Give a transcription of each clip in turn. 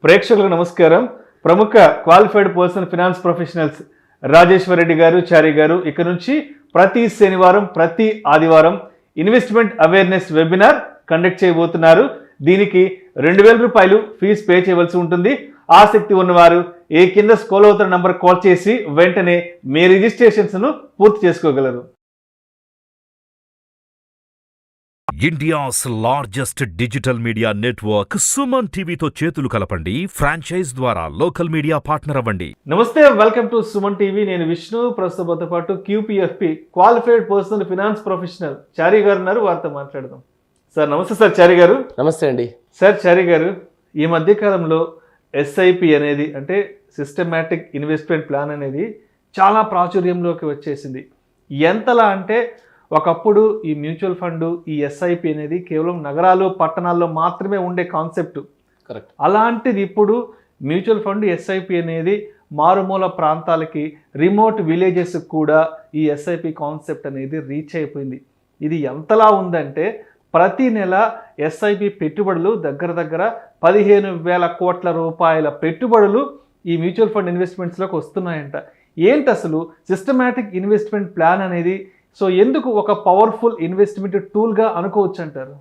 ప్రేక్షకులకు నమస్కారం. ప్రముఖ qualified person finance professionals Rajeshwar Reddy గారు, చారి గారు ఇక నుంచి ప్రతి శనివారం, ప్రతి ఆదివారం ఇన్వెస్ట్మెంట్ అవేర్నెస్ వెబినార్ కండక్ట్ చేయబోతున్నారు. దీనికి 2000 రూపాయలు ఫీజు పే చేయవలసి ఉంటుంది. ఆసక్తి ఉన్నవారు ఏ కింద స్క్రోల్ అవుతున్న నంబర్ కాల్ చేసి వెంటనే మీ రిజిస్ట్రేషన్స్ను పూర్తి చేసుకోగలరు. India's largest digital media network SumanTV తో చేతులు కలపండి. ఫ్రాంచైజ్ ద్వారా లోకల్ మీడియా పార్ట్నర్ అవ్వండి. నమస్తే, వెల్కమ్ టు సుమన్ టీవీ. నేను విష్ణు. ప్రస్తుతంతో పాటు QPFP qualified personal finance professional Chari garu ఉన్నారు. వారితో మాట్లాడదాం. సార్ నమస్తే. సార్ చారి గారు నమస్తే అండి. సార్ చారి గారు, ఈ మధ్యకాలంలో SIP అనేది అంటే సిస్టమాటిక్ ఇన్వెస్ట్మెంట్ ప్లాన్ అనేది చాలా ప్రాచుర్యంలోకి వచ్చేసింది. ఎంతలా అంటే ఒకప్పుడు ఈ మ్యూచువల్ ఫండ్, ఈ SIP అనేది కేవలం నగరాలు, పట్టణాల్లో మాత్రమే ఉండే కాన్సెప్ట్. కరెక్ట్. అలాంటిది ఇప్పుడు మ్యూచువల్ ఫండ్, SIP అనేది మారుమూల ప్రాంతాలకి, రిమోట్ విలేజెస్ కూడా ఈ SIP కాన్సెప్ట్ అనేది రీచ్ అయిపోయింది. ఇది ఎంతలా ఉందంటే ప్రతి నెల SIP పెట్టుబడులు దగ్గర 15,000 కోట్ల రూపాయల పెట్టుబడులు ఈ మ్యూచువల్ ఫండ్ ఇన్వెస్ట్మెంట్స్లోకి వస్తున్నాయంట. ఏంటి అసలు సిస్టమాటిక్ ఇన్వెస్ట్మెంట్ ప్లాన్ అనేది? సో ఎందుకు ఒక పవర్ఫుల్ ఇన్వెస్ట్మెంట్ టూల్గా అనుకోవచ్చు అంటారు?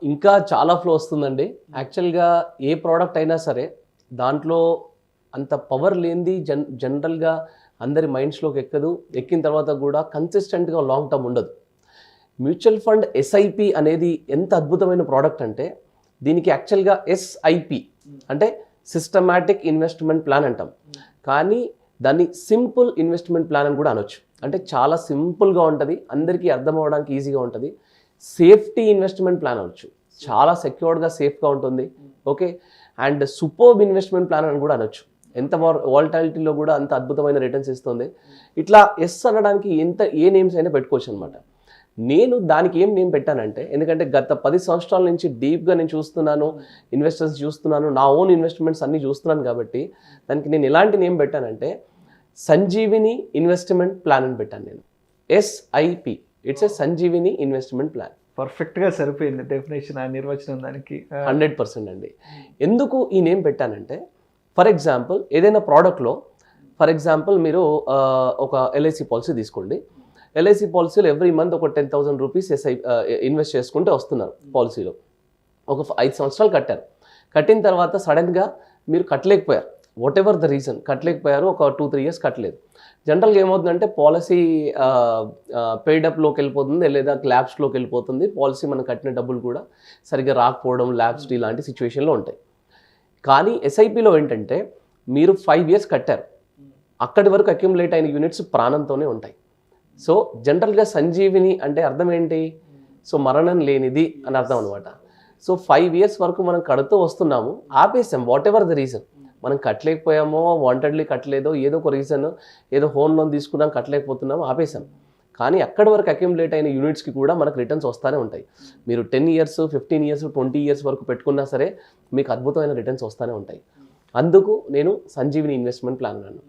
ఇంకా చాలా ఫ్లో వస్తుందండి. యాక్చువల్గా ఏ ప్రోడక్ట్ అయినా సరే దాంట్లో అంత పవర్ లేనిది జనరల్గా అందరి మైండ్స్లోకి ఎక్కదు. ఎక్కిన తర్వాత కూడా కన్సిస్టెంట్గా లాంగ్ టర్మ్ ఉండదు. మ్యూచువల్ ఫండ్ SIP అనేది ఎంత అద్భుతమైన ప్రోడక్ట్ అంటే దీనికి యాక్చువల్గా SIP అంటే సిస్టమాటిక్ ఇన్వెస్ట్మెంట్ ప్లాన్ అంటాం, కానీ దాన్ని సింపుల్ ఇన్వెస్ట్మెంట్ ప్లాన్ అని కూడా అనొచ్చు. అంటే చాలా సింపుల్గా ఉంటుంది, అందరికీ అర్థం అవ్వడానికి ఈజీగా ఉంటుంది. సేఫ్టీ ఇన్వెస్ట్మెంట్ ప్లాన్ అనొచ్చు, చాలా సెక్యూర్డ్గా సేఫ్గా ఉంటుంది. Okay, and superb investment plan అని కూడా అనొచ్చు. ఎంత వాలటాలిటీలో కూడా అంత అద్భుతమైన రిటర్న్స్ ఇస్తుంది. ఇట్లా అనడానికి ఏ నేమ్స్ అయినా పెట్టుకోవచ్చు అనమాట. నేను దానికి ఏం నేమ్ పెట్టానంటే, ఎందుకంటే గత 10 సంవత్సరాల నుంచి డీప్గా నేను చూస్తున్నాను, ఇన్వెస్టర్స్ చూస్తున్నాను, నా ఓన్ ఇన్వెస్ట్మెంట్స్ అన్నీ చూస్తున్నాను. కాబట్టి దానికి నేను ఎలాంటి నేమ్ పెట్టానంటే సంజీవిని ఇన్వెస్ట్మెంట్ ప్లాన్ అని పెట్టాను నేను. SIP, it's a Sanjeevini investment plan. పర్ఫెక్ట్గా సరిపోయింది డెఫినేషన్, ఆ నిర్వచనం దానికి 100% అండి. ఎందుకు ఈ నేమ్ పెట్టానంటే, ఫర్ ఎగ్జాంపుల్ ఏదైనా ప్రోడక్ట్లో, ఫర్ ఎగ్జాంపుల్ మీరు ఒక LIC పాలసీ తీసుకోండి. LIC పాలసీలో ఎవ్రీ మంత్ ఒక 10,000 రూపీస్ ఇన్వెస్ట్ చేసుకుంటే వస్తున్నారు. పాలసీలో ఒక 5 సంవత్సరాలు కట్టారు. కట్టిన తర్వాత సడన్గా మీరు కట్టలేకపోయారు, వాట్ ఎవర్ ద రీజన్ కట్టలేకపోయారు, ఒక 2-3 ఇయర్స్ కట్టలేదు. జనరల్గా ఏమవుతుందంటే పాలసీ పెయిడప్లోకి వెళ్ళిపోతుంది, లేదా ల్యాబ్స్లోకి వెళ్ళిపోతుంది. పాలసీ మనం కట్టిన డబ్బులు కూడా సరిగ్గా రాకపోవడం, ల్యాబ్స్ ఇలాంటి సిచ్యువేషన్లో ఉంటాయి. కానీ SIPలో ఏంటంటే మీరు 5 ఇయర్స్ కట్టారు, అక్కడి వరకు అక్యుములేట్ అయిన యూనిట్స్ ప్రాణంతోనే ఉంటాయి. సో జనరల్గా సంజీవిని అంటే అర్థం ఏంటి? సో మరణం లేనిది అని అర్థం అనమాట. సో 5 ఇయర్స్ వరకు మనం కడుతూ వస్తున్నాము, ఆపేసాం, వాట్ ఎవర్ ద రీజన్. మనం కట్టలేకపోయామో, వాంటెడ్లీ కట్టలేదో, ఏదో ఒక రీజన్, ఏదో హోమ్ లోన్ తీసుకున్నాం కట్టలేకపోతున్నాము, ఆపేసాం. కానీ అక్కడి వరకు అక్యుములేట్ అయిన యూనిట్స్కి కూడా మనకు రిటర్న్స్ వస్తూనే ఉంటాయి. మీరు 10 ఇయర్స్, 15 ఇయర్స్, 20 ఇయర్స్ వరకు పెట్టుకున్నా సరే మీకు అద్భుతమైన రిటర్న్స్ వస్తూనే ఉంటాయి. అందుకు నేను సంజీవిని ఇన్వెస్ట్మెంట్ ప్లాన్ అన్నాను.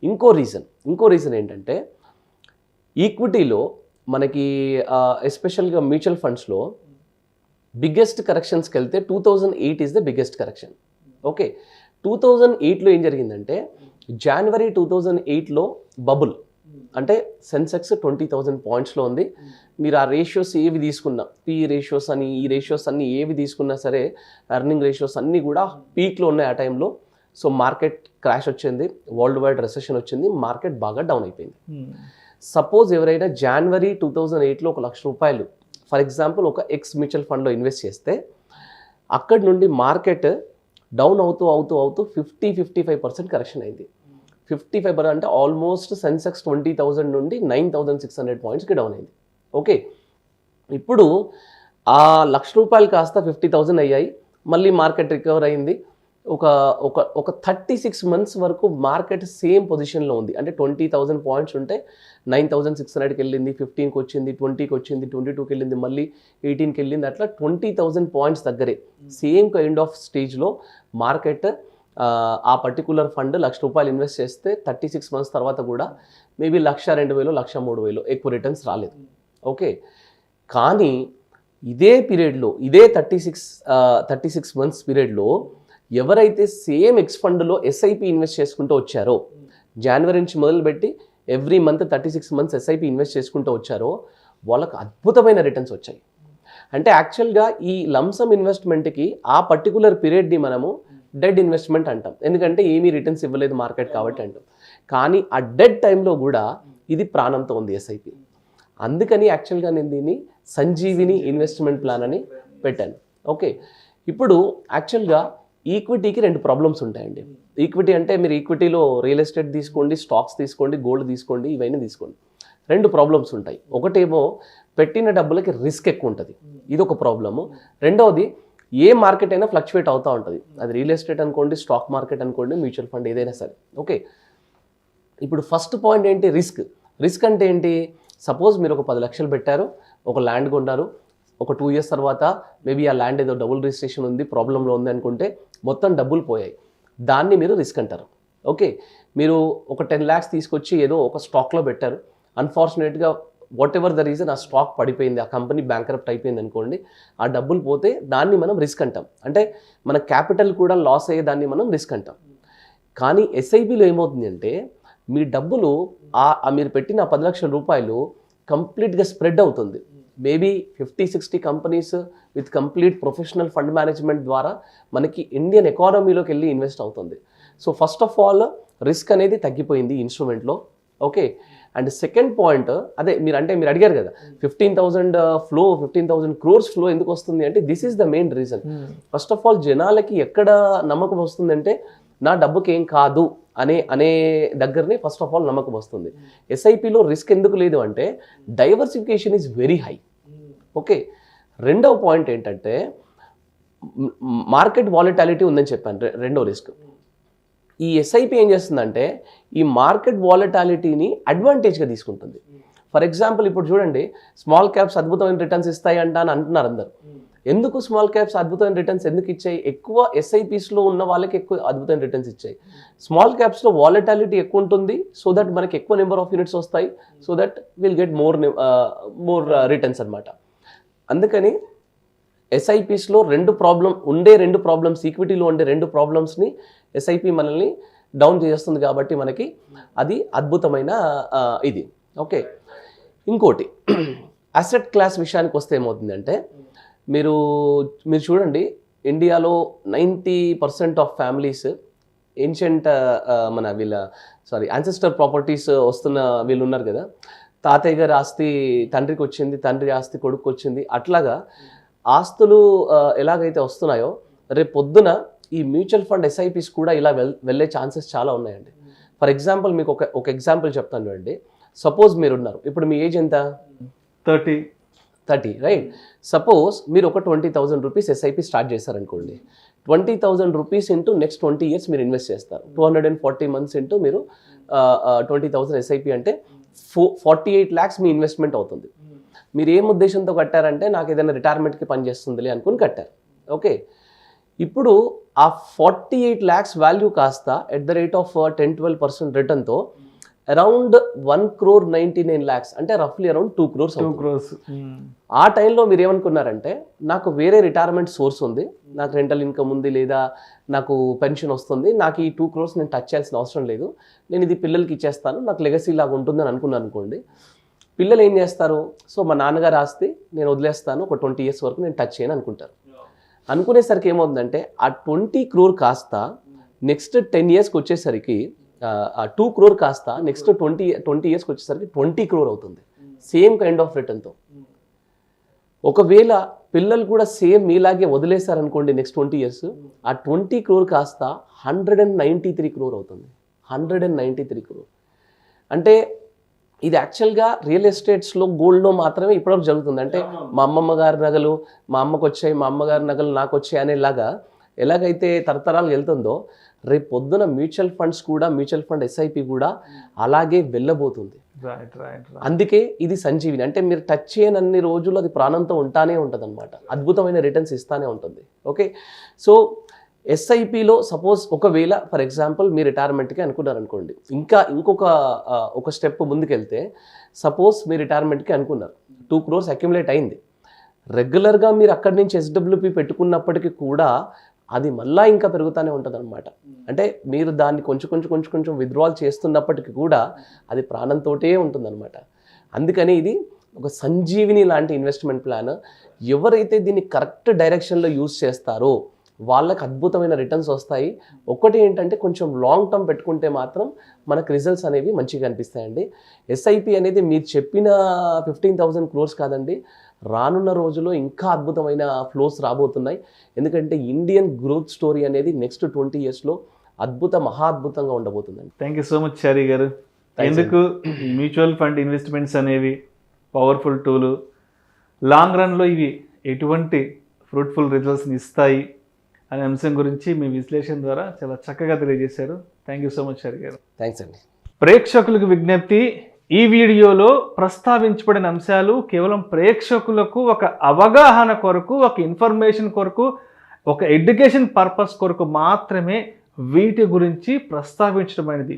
ఇంకో రీజన్ ఏంటంటే, ఈక్విటీలో మనకి ఎస్పెషల్గా మ్యూచువల్ ఫండ్స్లో బిగ్గెస్ట్ కరెక్షన్స్కి వెళ్తే 2008 is the biggest correction. Okay, 2008లో ఏం జరిగిందంటే, జనవరి 2008లో బబుల్ అంటే సెన్సెక్స్ 20,000 పాయింట్స్లో ఉంది. మీరు ఆ రేషియోస్ ఏవి తీసుకున్నా, PE రేషియోస్ అని, ఈ రేషియోస్ అన్నీ ఏవి తీసుకున్నా సరే, ఎర్నింగ్ రేషియోస్ అన్నీ కూడా పీక్లో ఉన్నాయి ఆ టైంలో. సో మార్కెట్ క్రాష్ వచ్చింది, వరల్డ్ వైడ్ రెసెషన్ వచ్చింది, మార్కెట్ బాగా డౌన్ అయిపోయింది. సపోజ్ ఎవరైనా జనవరి 2008లో 1,00,000 రూపాయలు ఫర్ ఎగ్జాంపుల్ ఒక మ్యూచువల్ ఫండ్లో ఇన్వెస్ట్ చేస్తే, అక్కడి నుండి మార్కెట్ డౌన్ అవుతూ 50-55% కరెక్షన్ అయింది. 55% అంటే ఆల్మోస్ట్ సెన్సెక్స్ 20,000 నుండి 9,600 పాయింట్స్కి డౌన్ అయింది. ఓకే, ఇప్పుడు ఆ 1,00,000 రూపాయలు కాస్త 50,000 అయ్యాయి. మళ్ళీ మార్కెట్ రికవర్ అయింది. ఒక 36 మంత్స్ వరకు మార్కెట్ సేమ్ పొజిషన్లో ఉంది. అంటే 20,000 పాయింట్స్ ఉంటే 9,600కి వెళ్ళింది, 15కి వచ్చింది, 20కి వచ్చింది, 22కి వెళ్ళింది, మళ్ళీ 18కి వెళ్ళింది. అట్లా 20,000 పాయింట్స్ దగ్గరే సేమ్ కైండ్ ఆఫ్ స్టేజ్లో మార్కెట్. ఆ పర్టికులర్ ఫండ్ 1,00,000 రూపాయలు ఇన్వెస్ట్ చేస్తే 36 మంత్స్ తర్వాత కూడా మేబీ 1,02,000, 1,03,000 ఎక్కువ రిటర్న్స్ రాలేదు. ఓకే, కానీ ఇదే పీరియడ్లో, ఇదే 36 మంత్స్ పీరియడ్లో ఎవరైతే సేమ్ ఎక్స్ ఫండ్లో ఎస్ఐపి ఇన్వెస్ట్ చేసుకుంటూ వచ్చారో, జనవరి నుంచి మొదలుపెట్టి every month 36 months SIP invest చేసుకుంటూ వచ్చారో వాళ్ళకు అద్భుతమైన రిటర్న్స్ వచ్చాయి. అంటే యాక్చువల్గా ఈ లంసమ్ ఇన్వెస్ట్మెంట్కి ఆ పర్టికులర్ పీరియడ్ని మనము డెడ్ ఇన్వెస్ట్మెంట్ అంటాం, ఎందుకంటే ఏమీ రిటర్న్స్ ఇవ్వలేదు మార్కెట్ కాబట్టి అంటాం. కానీ ఆ డెడ్ టైంలో కూడా ఇది ప్రాణంతో ఉంది ఎస్ఐపి. అందుకని యాక్చువల్గా నేను దీన్ని సంజీవిని ఇన్వెస్ట్మెంట్ ప్లాన్ అని పెట్టాను. ఓకే, ఇప్పుడు యాక్చువల్గా ఈక్విటీకి 2 ప్రాబ్లమ్స్ ఉంటాయండి. ఈక్విటీ అంటే మీరు ఈక్విటీలో రియల్ ఎస్టేట్ తీసుకోండి, స్టాక్స్ తీసుకోండి, గోల్డ్ తీసుకోండి, ఇవన్నీ తీసుకోండి. 2 ప్రాబ్లమ్స్ ఉంటాయి. ఒకటేమో పెట్టిన డబ్బులకి రిస్క్ ఎక్కువ ఉంటుంది, ఇది ఒక ప్రాబ్లము. రెండవది ఏ మార్కెట్ అయినా ఫ్లక్చువేట్ అవుతూ ఉంటుంది, అది రియల్ ఎస్టేట్ అనుకోండి, స్టాక్ మార్కెట్ అనుకోండి, మ్యూచువల్ ఫండ్ ఏదైనా సరే. ఓకే, ఇప్పుడు ఫస్ట్ పాయింట్ ఏంటి? రిస్క్. రిస్క్ అంటే ఏంటి? సపోజ్ మీరు ఒక 10 లక్షలు పెట్టారు, ఒక ల్యాండ్ కొన్నారు, ఒక 2 years తర్వాత మేబీ ఆ ల్యాండ్ ఏదో డబుల్ రిజిస్ట్రేషన్ ఉంది, ప్రాబ్లంలో ఉంది అనుకుంటే మొత్తం డబ్బులు పోయాయి, దాన్ని మీరు రిస్క్ అంటారు. ఓకే, మీరు ఒక 10 lakhs తీసుకొచ్చి ఏదో ఒక స్టాక్లో పెట్టారు, అన్ఫార్చునేట్గా వాట్ ఎవర్ ద రీజన్ ఆ స్టాక్ పడిపోయింది, ఆ కంపెనీ బ్యాంక్రప్ట్ అయిపోయింది అనుకోండి, ఆ డబ్బులు పోతే దాన్ని మనం రిస్క్ అంటాం. అంటే మన క్యాపిటల్ కూడా లాస్ అయ్యే దాన్ని మనం రిస్క్ అంటాం. కానీ ఎస్ఐపిలో ఏమవుతుంది అంటే మీ డబ్బులు మీరు పెట్టిన 10 లక్షల రూపాయలు కంప్లీట్గా స్ప్రెడ్ అవుతుంది. Maybe 50-60 companies with complete professional fund management ద్వారా మనకి ఇండియన్ ఎకానమీలోకి వెళ్ళి ఇన్వెస్ట్ అవుతుంది. So first of all risk అనేది తగ్గిపోయింది ఇన్స్ట్రుమెంట్లో. ఓకే, అండ్ సెకండ్ పాయింట్ అదే మీరు అడిగారు కదా 15,000 crores ఫ్లో ఎందుకు వస్తుంది అంటే this is the main reason. First of all జనాలకి ఎక్కడ నమ్మకం వస్తుందంటే నా డబ్బుకి ఏం కాదు అనే దగ్గరనే ఫస్ట్ ఆఫ్ ఆల్ నమ్మకం వస్తుంది. ఎస్ఐపిలో రిస్క్ ఎందుకు లేదు అంటే diversification is very high. Okay, రెండవ పాయింట్ ఏంటంటే మార్కెట్ వాలటాలిటీ ఉందని చెప్పాను, రెండో రిస్క్. ఈ ఎస్ఐపి ఏం చేస్తుందంటే ఈ మార్కెట్ వాలటాలిటీని అడ్వాంటేజ్గా తీసుకుంటుంది. ఫర్ ఎగ్జాంపుల్ ఇప్పుడు చూడండి, స్మాల్ క్యాప్స్ అద్భుతమైన రిటర్న్స్ ఇస్తాయి అని అంటున్నారు అందరు. ఎందుకు స్మాల్ క్యాప్స్ అద్భుతమైన రిటర్న్స్ ఎందుకు ఇచ్చాయి? ఎక్కువ ఎస్ఐపిస్లో ఉన్న వాళ్ళకి ఎక్కువ అద్భుతమైన రిటర్న్స్ ఇచ్చాయి. స్మాల్ క్యాప్స్లో వాలటాలిటీ ఎక్కువ ఉంటుంది, సో దట్ మనకి ఎక్కువ నెంబర్ ఆఫ్ యూనిట్స్ వస్తాయి, so that will get more returns అనమాట. అందుకని ఎస్ఐపిస్లో రెండు ప్రాబ్లమ్స్ ఈక్విటీలో ఉండే 2 ప్రాబ్లమ్స్ని ఎస్ఐపి మనల్ని డౌన్ చేస్తుంది కాబట్టి మనకి అది అద్భుతమైన ఇది. ఓకే, ఇంకోటి అసెట్ క్లాస్ విషయానికి వస్తే ఏమవుతుందంటే మీరు చూడండి, ఇండియాలో 90% of families ancient ancestor properties వస్తున్న వీళ్ళు ఉన్నారు కదా, తాతయ్య గారి ఆస్తి తండ్రికి వచ్చింది, తండ్రి ఆస్తి కొడుకు వచ్చింది, అట్లాగా ఆస్తులు ఎలాగైతే వస్తున్నాయో రేపు పొద్దున ఈ మ్యూచువల్ ఫండ్ ఎస్ఐపిస్ కూడా ఇలా వెళ్ళే ఛాన్సెస్ చాలా ఉన్నాయండి. ఫర్ ఎగ్జాంపుల్ మీకు ఒక ఎగ్జాంపుల్ చెప్తాను చూడండి. సపోజ్ మీరున్నారు, ఇప్పుడు మీ ఏజ్ ఎంత? 30 రైట్. సపోజ్ మీరు ఒక 20,000 రూపీస్ ఎస్ఐపి స్టార్ట్ చేశారనుకోండి. 20,000 రూపీస్ ఇంటూ నెక్స్ట్ 20 years మీరు ఇన్వెస్ట్ చేస్తారు. 240 months ఇంటూ మీరు 20,000 ఎస్ఐపి అంటే 48 lakhs మీ ఇన్వెస్ట్మెంట్ అవుతుంది. మీరు ఏం ఉద్దేశంతో కట్టారంటే నాకు ఏదైనా రిటైర్మెంట్కి పనిచేస్తుందిలే అనుకుని కట్టారు. ఓకే, ఇప్పుడు ఆ 48 lakhs వాల్యూ కాస్త ఎట్ ద రేట్ ఆఫ్ 10-12% రిటర్న్తో అరౌండ్ 1,99 lakhs అంటే రఫ్లీ అరౌండ్ 2 crores. ఆ టైంలో మీరు ఏమనుకున్నారంటే నాకు వేరే రిటైర్మెంట్ సోర్స్ ఉంది, నాకు రెంటల్ ఇన్కమ్ ఉంది, లేదా నాకు పెన్షన్ వస్తుంది, నాకు ఈ 2 crores నేను టచ్ చేయాల్సిన అవసరం లేదు, నేను ఇది పిల్లలకి ఇచ్చేస్తాను, నాకు లెగసీ లాగా ఉంటుందని అనుకున్నాను అనుకోండి. పిల్లలు ఏం చేస్తారు? సో మా నాన్నగారు ఆస్తి నేను వదిలేస్తాను, ఒక 20 years వరకు నేను టచ్ చేయను అనుకుంటారు. అనుకునేసరికి ఏమవుతుందంటే ఆ 20 crore కాస్త నెక్స్ట్ 10 yearsకి వచ్చేసరికి ఆ 2 crore కాస్త నెక్స్ట్ 20 yearsకి వచ్చేసరికి 20 crore అవుతుంది, సేమ్ కైండ్ ఆఫ్ రిటర్న్తో. ఒకవేళ పిల్లలు కూడా సేమ్ మీలాగే వదిలేశారనుకోండి నెక్స్ట్ 20 years, ఆ 20 crore కాస్త 193 crore అవుతుంది. 193 crore అంటే ఇది యాక్చువల్గా రియల్ ఎస్టేట్స్లో గోల్డ్లో మాత్రమే ఇప్పటివరకు జరుగుతుంది. అంటే మా అమ్మమ్మ గారి నగలు మా అమ్మకు వచ్చాయి, మా అమ్మగారి నగలు నాకు వచ్చాయి అనేలాగా ఎలాగైతే తరతరాలు వెళ్తుందో రేపు పొద్దున మ్యూచువల్ ఫండ్స్ కూడా, మ్యూచువల్ ఫండ్ ఎస్ఐపి కూడా అలాగే వెళ్ళబోతుంది. అందుకే ఇది సంజీవిని. అంటే మీరు టచ్ చేయనన్ని రోజులు అది ప్రాణంతో ఉంటానే ఉంటుంది అనమాట, అద్భుతమైన రిటర్న్స్ ఇస్తానే ఉంటుంది. ఓకే, సో ఎస్ఐపిలో సపోజ్ ఒకవేళ ఫర్ ఎగ్జాంపుల్ మీరు రిటైర్మెంట్కి అనుకున్నారు అనుకోండి, ఇంకొక స్టెప్ ముందుకెళ్తే సపోజ్ మీరు రిటైర్మెంట్కి అనుకున్నారు, 2 crores అక్యుములేట్ అయింది. రెగ్యులర్గా మీరు అక్కడి నుంచి ఎస్డబ్ల్యూపీ పెట్టుకున్నప్పటికీ కూడా అది మళ్ళీ ఇంకా పెరుగుతూనే ఉంటుంది అనమాట. అంటే మీరు దాన్ని కొంచెం విత్డ్రాల్ చేస్తున్నప్పటికీ కూడా అది ప్రాణంతోటే ఉంటుందన్నమాట. అందుకని ఇది ఒక సంజీవిని లాంటి ఇన్వెస్ట్మెంట్ ప్లాన్. ఎవరైతే దీన్ని కరెక్ట్ డైరెక్షన్లో యూజ్ చేస్తారో వాళ్ళకి అద్భుతమైన రిటర్న్స్ వస్తాయి. ఒకటి ఏంటంటే కొంచెం లాంగ్ టర్మ్ పెట్టుకుంటే మాత్రం మనకు రిజల్ట్స్ అనేవి మంచిగా అనిపిస్తాయండి. ఎస్ఐపి అనేది మీరు చెప్పిన 15,000 crores కాదండి, రానున్న రోజుల్లో ఇంకా అద్భుతమైన ఫ్లోస్ రాబోతున్నాయి. ఎందుకంటే ఇండియన్ గ్రోత్ స్టోరీ అనేది నెక్స్ట్ 20 yearsలో మహా అద్భుతంగా ఉండబోతుందండి. థ్యాంక్ యూ సో మచ్ చారి గారు. ఎందుకు మ్యూచువల్ ఫండ్ ఇన్వెస్ట్మెంట్స్ అనేవి పవర్ఫుల్ టూలు, లాంగ్ రన్లో ఇవి ఎటువంటి ఫ్రూట్ఫుల్ రిజల్ట్స్ని ఇస్తాయి అనే అంశం గురించి మీ విశ్లేషణ ద్వారా చాలా చక్కగా తెలియజేశారు. థ్యాంక్ యూ సో మచ్ చారి గారు. థ్యాంక్స్ అండి. ప్రేక్షకులకు విజ్ఞప్తి, ఈ వీడియోలో ప్రస్తావించబడిన అంశాలు కేవలం ప్రేక్షకులకు ఒక అవగాహన కొరకు, ఒక ఇన్ఫర్మేషన్ కొరకు, ఒక ఎడ్యుకేషన్ పర్పస్ కొరకు మాత్రమే వీటి గురించి ప్రస్తావించడమైనది.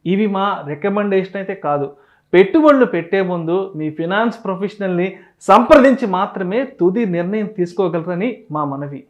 ఇవి మా రికమెండేషన్ అయితే కాదు. పెట్టుబడులు పెట్టే ముందు మీ ఫినాన్స్ ప్రొఫెషనల్ని సంప్రదించి మాత్రమే తుది నిర్ణయం తీసుకోగలరని మా మనవి.